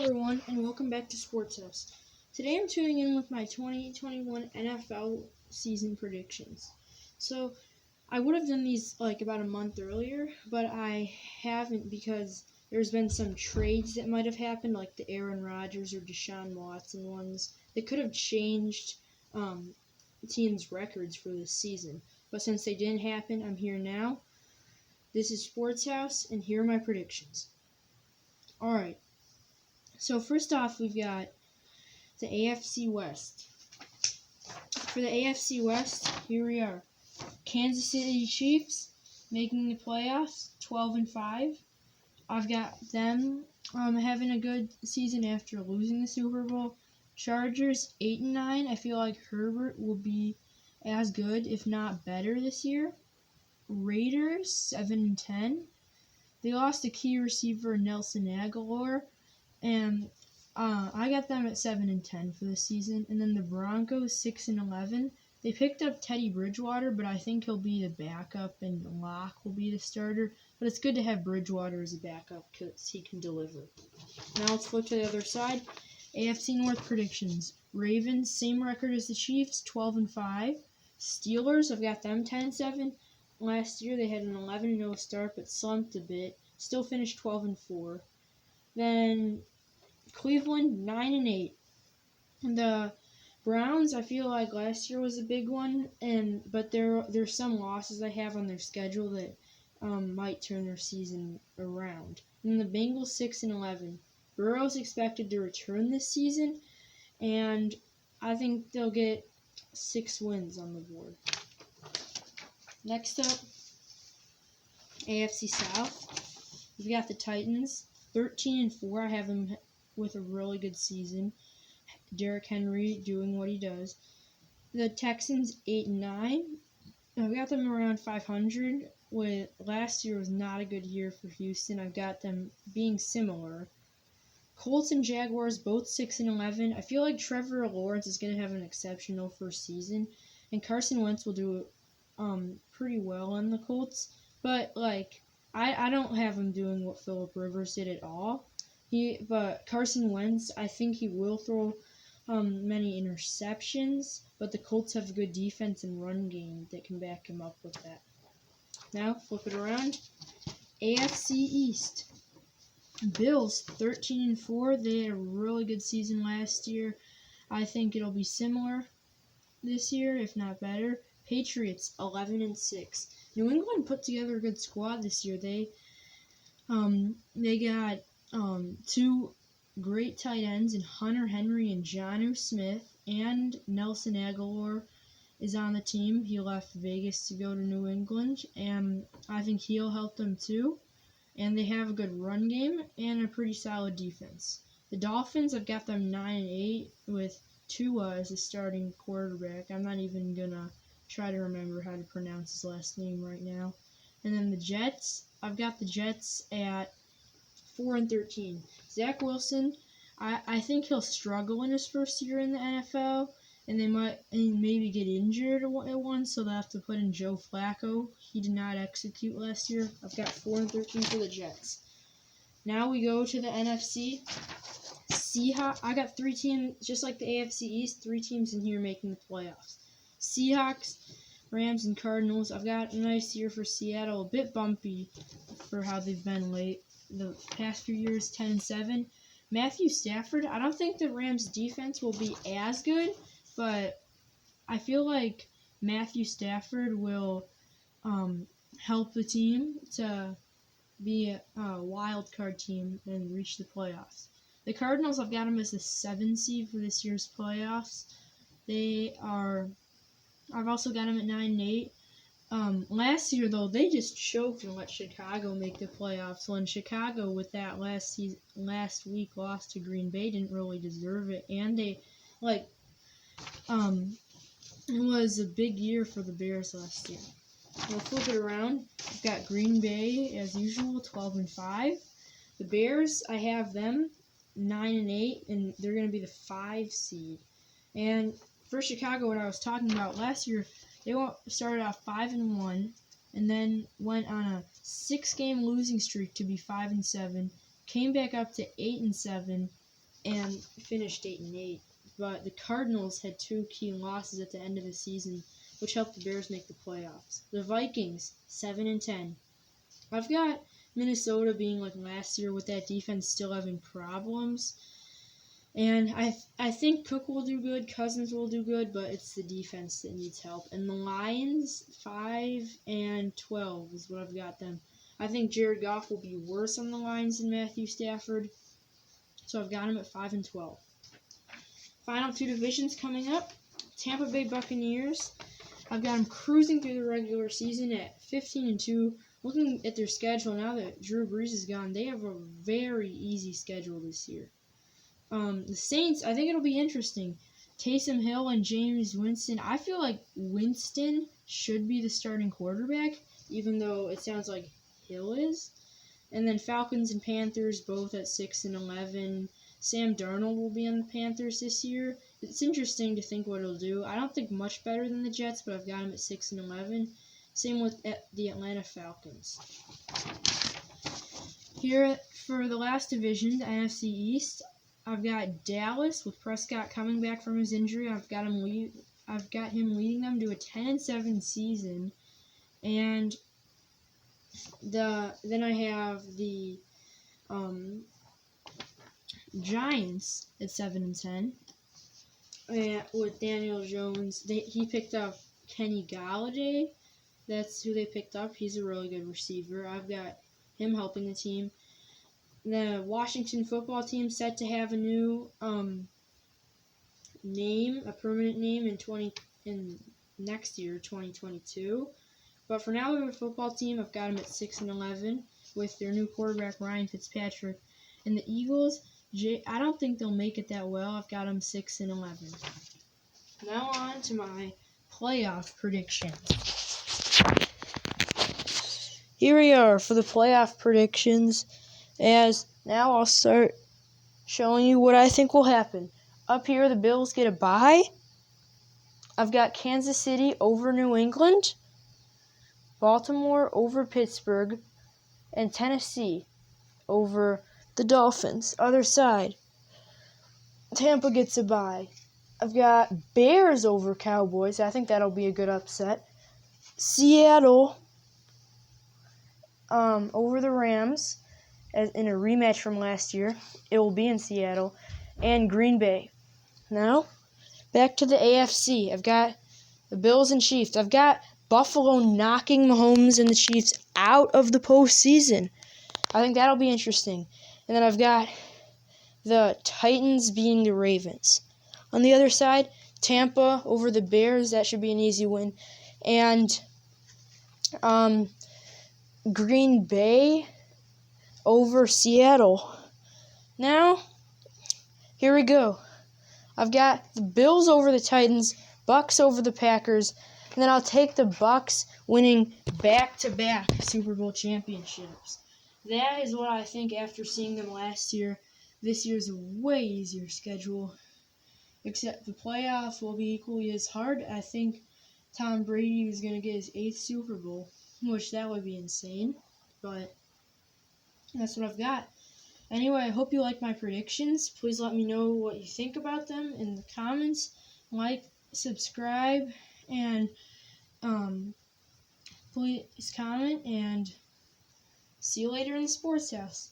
everyone, and welcome back to Sports House. Today I'm tuning in with my 2021 NFL season predictions. So, I would have done these about a month earlier, but I haven't because there's been some trades that might have happened, like the Aaron Rodgers or Deshaun Watson ones, that could have changed teams' records for this season. But since they didn't happen, I'm here now. This is Sports House, and here are my predictions. Alright. So first off, we've got the AFC West. For the AFC West, here we are. Kansas City Chiefs making the playoffs, 12-5. I've got them having a good season after losing the Super Bowl. Chargers, 8-9. I feel like Herbert will be as good, if not better, this year. Raiders, 7-10. They lost a key receiver, Nelson Aguilar. And I got them at 7-10 for this season. And then the Broncos, 6-11. They picked up Teddy Bridgewater, but I think he'll be the backup and Locke will be the starter. But it's good to have Bridgewater as a backup because he can deliver. Now let's flip to the other side. AFC North predictions. Ravens, same record as the Chiefs, 12-5. Steelers, I've got them 10-7. Last year they had an 11-0 start but slumped a bit. Still finished 12-4. Then Cleveland, 9-8. And the Browns, I feel like last year was a big one, but there's some losses they have on their schedule that might turn their season around. And the Bengals, 6-11. Burrow's expected to return this season, and I think they'll get 6 wins on the board. Next up, AFC South. We've got the Titans, 13-4. I have them with a really good season. Derrick Henry doing what he does. The Texans, 8-9. I've got them around 500. With last year was not a good year for Houston. I've got them being similar. Colts and Jaguars, both 6-11. I feel like Trevor Lawrence is going to have an exceptional first season, and Carson Wentz will do pretty well on the Colts. But I don't have him doing what Phillip Rivers did at all. But Carson Wentz, I think he will throw many interceptions, but the Colts have a good defense and run game that can back him up with that. Now, flip it around. AFC East. Bills, 13-4. They had a really good season last year. I think it'll be similar this year, if not better. Patriots, 11-6. New England put together a good squad this year. They got 2 great tight ends in Hunter Henry and Jonnu Smith, and Nelson Aguilar is on the team. He left Vegas to go to New England, and I think he'll help them too. And they have a good run game and a pretty solid defense. The Dolphins, I've got them 9-8 with Tua as a starting quarterback. I'm not even gonna try to remember how to pronounce his last name right now. And then the Jets, I've got the Jets at 4-13. Zach Wilson, I think he'll struggle in his first year in the NFL, and they might maybe get injured at once, so they'll have to put in Joe Flacco. He did not execute last year. I've got 4-13 for the Jets. Now we go to the NFC. Seahawks. I got 3 teams, just like the AFC East, 3 teams in here making the playoffs. Seahawks, Rams, and Cardinals. I've got a nice year for Seattle, a bit bumpy for how they've been late the past few years, 10-7. Matthew Stafford, I don't think the Rams' defense will be as good, but I feel like Matthew Stafford will help the team to be a wild card team and reach the playoffs. The Cardinals, I've got them as the 7 seed for this year's playoffs. I've also got them at 9-8. Last year, though, they just choked and let Chicago make the playoffs. When Chicago, with that last week, lost to Green Bay, didn't really deserve it. And it was a big year for the Bears last year. We'll flip it around. We've got Green Bay, as usual, 12-5. The Bears, I have them 9-8, and they're going to be the 5 seed. And for Chicago, what I was talking about last year, they started off 5-1, and then went on a 6-game losing streak to be 5-7. Came back up to 8-7, and finished 8-8. But the Cardinals had 2 key losses at the end of the season, which helped the Bears make the playoffs. The Vikings 7-10. I've got Minnesota being like last year with that defense still having problems. And I think Cook will do good, Cousins will do good, but it's the defense that needs help. And the Lions 5-12 is what I've got them. I think Jared Goff will be worse on the Lions than Matthew Stafford, so I've got him at 5-12. Final 2 divisions coming up. Tampa Bay Buccaneers. I've got them cruising through the regular season at 15-2. Looking at their schedule now that Drew Brees is gone, they have a very easy schedule this year. The Saints, I think it'll be interesting. Taysom Hill and James Winston. I feel like Winston should be the starting quarterback, even though it sounds like Hill is. And then Falcons and Panthers both at 6-11. Sam Darnold will be on the Panthers this year. It's interesting to think what he'll do. I don't think much better than the Jets, but I've got him at 6-11. Same with the Atlanta Falcons. Here for the last division, the NFC East, I've got Dallas with Prescott coming back from his injury. I've got him leading them to a 10-7 season, and then I have the Giants at 7-10. With Daniel Jones, he picked up Kenny Galladay. That's who they picked up. He's a really good receiver. I've got him helping the team. The Washington football team set to have a new name, a permanent name in next year, 2022. But for now, the football team, I've got them at 6-11 with their new quarterback Ryan Fitzpatrick. And the Eagles, I don't think they'll make it that well. I've got them 6-11. Now on to my playoff predictions. Here we are for the playoff predictions. As now I'll start showing you what I think will happen. Up here, the Bills get a bye. I've got Kansas City over New England, Baltimore over Pittsburgh, and Tennessee over the Dolphins. Other side, Tampa gets a bye. I've got Bears over Cowboys. I think that'll be a good upset. Seattle over the Rams in a rematch from last year. It will be in Seattle. And Green Bay. Now, back to the AFC. I've got the Bills and Chiefs. I've got Buffalo knocking Mahomes and the Chiefs out of the postseason. I think that'll be interesting. And then I've got the Titans beating the Ravens. On the other side, Tampa over the Bears. That should be an easy win. And Green Bay over Seattle. Now, here we go. I've got the Bills over the Titans, Bucks over the Packers, and then I'll take the Bucks winning back-to-back Super Bowl championships. That is what I think after seeing them last year. This year's a way easier schedule, except the playoffs will be equally as hard. I think Tom Brady is going to get his 8th Super Bowl, which that would be insane, but that's what I've got. Anyway, I hope you like my predictions. Please let me know what you think about them in the comments. Like, subscribe, and please comment, and see you later in the sports house.